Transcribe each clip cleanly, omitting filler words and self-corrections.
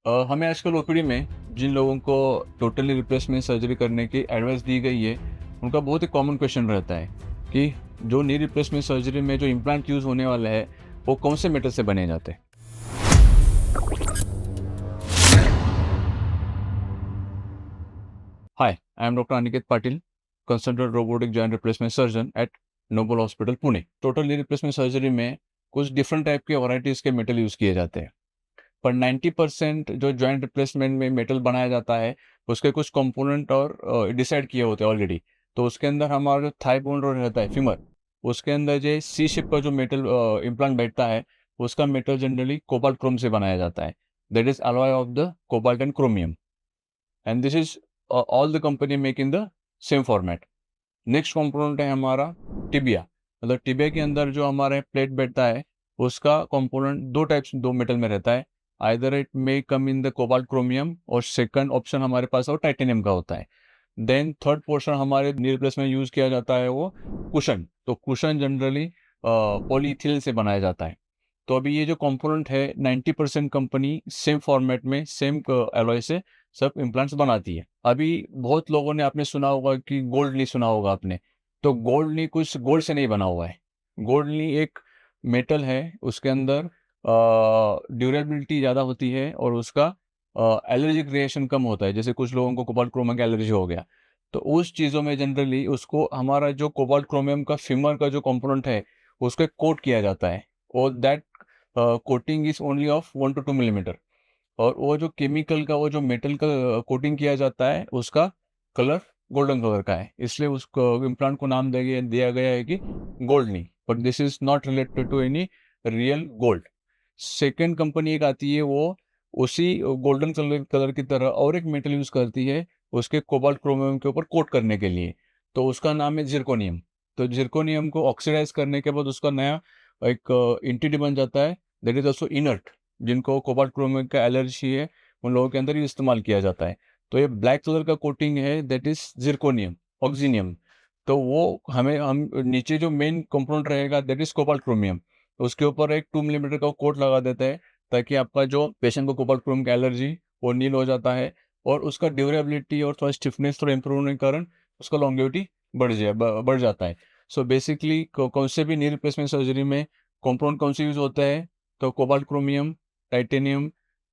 हमें आजकल ओपीडी में जिन लोगों को टोटली रिप्लेसमेंट सर्जरी करने की एडवाइस दी गई है, उनका बहुत ही कॉमन क्वेश्चन रहता है कि जो नी रिप्लेसमेंट सर्जरी में जो इम्प्लांट यूज़ होने वाला है, वो कौन से मेटल से बने जाते हैं। Hi, I am doctor Aniket Patil, consultant robotic joint replacement surgeon at Noble hospital Pune. Total knee replacement surgery में कुछ डिफरेंट टाइप के वैरायटीज़ के मेटल यूज़ किए जाते हैं, पर 90% जो जॉइंट रिप्लेसमेंट में मेटल बनाया जाता है, उसके कुछ कंपोनेंट और डिसाइड किए होते हैं ऑलरेडी। तो उसके अंदर हमारा जो थाई बोन रोड रहता है, फीमर, उसके अंदर जो सी शेप का जो मेटल इम्प्लांट बैठता है, उसका मेटल जनरली कोबाल्ट क्रोम से बनाया जाता है। That is alloy of the cobalt and chromium, and this is all the company make in the same format. Next component है हमारा टिबिया। मतलब टिबिया के अंदर जो हमारे प्लेट बैठता है, उसका कंपोनेंट दो मेटल में रहता है। Either it may come in the cobalt chromium, और सेकंड ऑप्शन हमारे पास वो टाइटेनियम का होता है। देन थर्ड पोर्शन हमारे नी रिप्लेस में यूज किया जाता है वो कुशन। तो कुशन जनरली पॉलीइथिलीन से बनाया जाता है। तो अभी ये जो कंपोनेंट है, 90% कंपनी सेम फॉर्मेट में सेम एलॉय से सब इम्प्लांट्स बनाती है। अभी बहुत लोगों ने आपने सुना होगा कि गोल्ड नी सुना होगा आपने। तो गोल्ड नी कुछ गोल्ड से नहीं बना हुआ है। गोल्ड नी एक मेटल है, उसके अंदर ड्यूरेबिलिटी ज़्यादा होती है और उसका एलर्जिक रिएक्शन कम होता है। जैसे कुछ लोगों को कोबाल्ट क्रोमियम का एलर्जी हो गया, तो उस चीज़ों में जनरली उसको हमारा जो कोबाल्ट क्रोमियम का फिमर का जो कंपोनेंट है, उसको कोट किया जाता है। और that coating is only of 1 to 2 millimetre. और वो जो केमिकल का, वो जो मेटल का कोटिंग किया जाता है, उसका कलर गोल्डन कलर का है, इसलिए उसको इम्प्लांट को नाम दिया गया है कि gold knee. But this is not related to any real gold. Second company एक आती है, वो उसी गोल्डन कलर कलर की तरह और एक मेटल यूज करती है उसके कोबाल्ट क्रोमियम के ऊपर कोट करने के लिए। तो उसका नाम है जिरकोनियम। तो जिरकोनियम को ऑक्सीडाइज करने के बाद उसका नया एक इंटिटी बन जाता है, दैट इज ऑल्सो इनर्ट। जिनको कोबाल्ट क्रोमियम का एलर्जी है, उन लोगों के अंदर ही इस्तेमाल किया जाता है। तो ये ब्लैक कलर का कोटिंग है, दैट इज जिरकोनियम, ऑक्सीनियम। तो वो हम नीचे जो मेन कंपोनेंट रहेगा, दैट इज कोबाल्ट क्रोमियम, उसके ऊपर एक 2 मिलीमीटर का कोट लगा देते हैं, ताकि आपका जो पेशेंट को कोबाल्ट क्रोम का एलर्जी वो नील हो जाता है। और उसका ड्यूरेबिलिटी और थोड़ा स्टिफनेस थोड़ा इंप्रूव होने के कारण उसका लॉन्गेविटी बढ़ जाता है। सो बेसिकली कौन से भी नी रिप्लेसमेंट सर्जरी में कंपाउंड कौन से यूज होता है, तो cobalt chromium, titanium,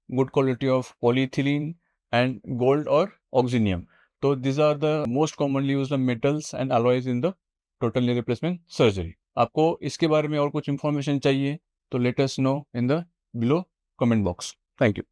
good quality of polythene, and gold और ऑक्सीनियम। तो these are the most commonly used metals and alloys in the total knee replacement surgery. आपको इसके बारे में और कुछ इन्फॉर्मेशन चाहिए, तो let us know in the below comment box. Thank you.